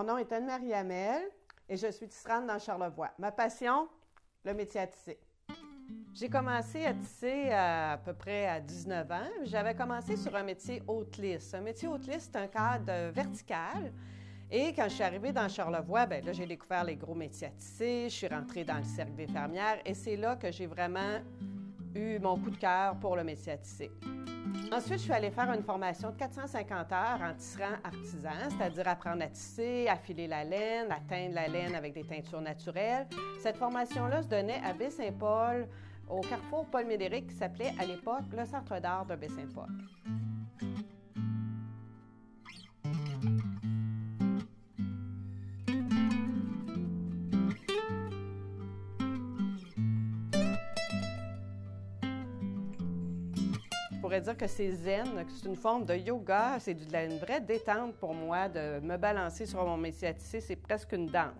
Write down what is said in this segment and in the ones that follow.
Mon nom est Anne-Marie Hamel et je suis tisserande dans Charlevoix. Ma passion, le métier à tisser. J'ai commencé à tisser à peu près à 19 ans. J'avais commencé sur un métier haute lisse. Un métier haute lisse, c'est un cadre vertical. Et quand je suis arrivée dans Charlevoix, bien là, j'ai découvert les gros métiers à tisser. Je suis rentrée dans le cercle des fermières et c'est là que j'ai vraiment eu mon coup de cœur pour le métier à tisser. Ensuite, je suis allée faire une formation de 450 heures en tisserand artisan, c'est-à-dire apprendre à tisser, à filer la laine, à teindre la laine avec des teintures naturelles. Cette formation-là se donnait à Baie-Saint-Paul, au carrefour Paul-Médéric, qui s'appelait à l'époque le Centre d'art de Baie-Saint-Paul. Je pourrais dire que c'est zen, que c'est une forme de yoga, c'est une vraie détente pour moi de me balancer sur mon métier à tisser, c'est presque une danse.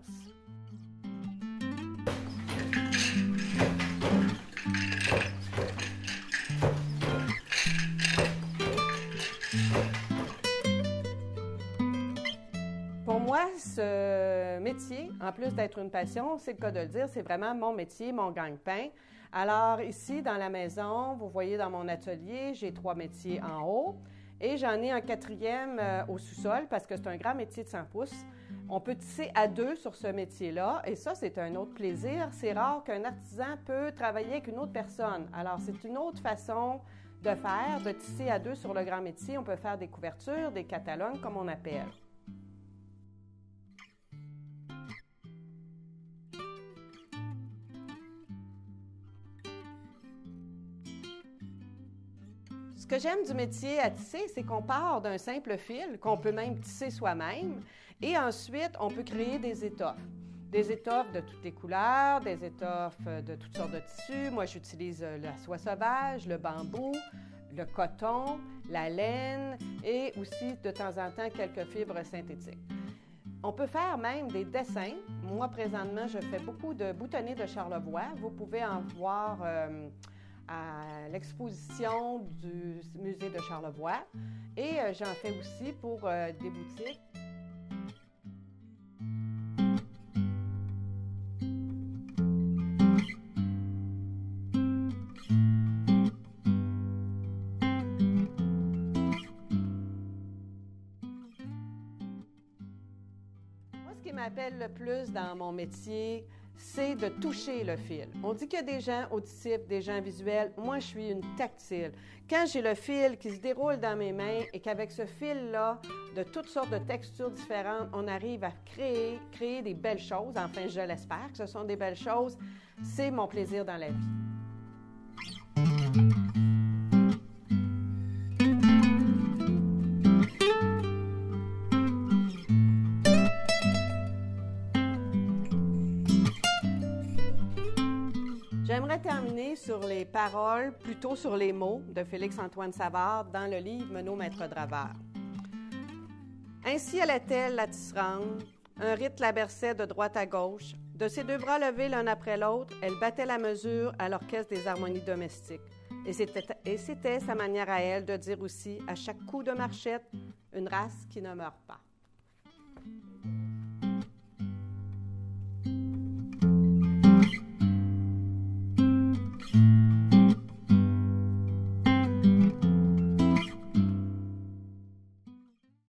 Pour moi, ce métier, en plus d'être une passion, c'est le cas de le dire, c'est vraiment mon métier, mon gagne-pain. Alors ici, dans la maison, vous voyez dans mon atelier, j'ai 3 métiers en haut et j'en ai un 4e au sous-sol parce que c'est un grand métier de 100 pouces. On peut tisser à 2 sur ce métier-là et ça, c'est un autre plaisir. C'est rare qu'un artisan peut travailler avec une autre personne. Alors, c'est une autre façon de faire, de tisser à 2 sur le grand métier. On peut faire des couvertures, des catalogues, comme on appelle. Ce que j'aime du métier à tisser, c'est qu'on part d'un simple fil, qu'on peut même tisser soi-même, et ensuite, on peut créer des étoffes. Des étoffes de toutes les couleurs, des étoffes de toutes sortes de tissus. Moi, j'utilise la soie sauvage, le bambou, le coton, la laine et aussi, de temps en temps, quelques fibres synthétiques. On peut faire même des dessins. Moi, présentement, je fais beaucoup de boutonnets de Charlevoix. Vous pouvez en voir à l'exposition du musée de Charlevoix et j'en fais aussi pour des boutiques. Moi, ce qui m'appelle le plus dans mon métier, c'est de toucher le fil. On dit qu'il y a des gens auditifs, des gens visuels. Moi, je suis une tactile. Quand j'ai le fil qui se déroule dans mes mains et qu'avec ce fil-là, de toutes sortes de textures différentes, on arrive à créer des belles choses. Enfin, je l'espère que ce sont des belles choses. C'est mon plaisir dans la vie. J'aimerais terminer sur les paroles, plutôt sur les mots de Félix-Antoine Savard dans le livre Menot Maître Draveur. Ainsi allait-elle, la tisserande, un rite la berçait de droite à gauche. De ses 2 bras levés l'un après l'autre, elle battait la mesure à l'orchestre des harmonies domestiques. Et c'était sa manière à elle de dire aussi, à chaque coup de marchette, une race qui ne meurt pas.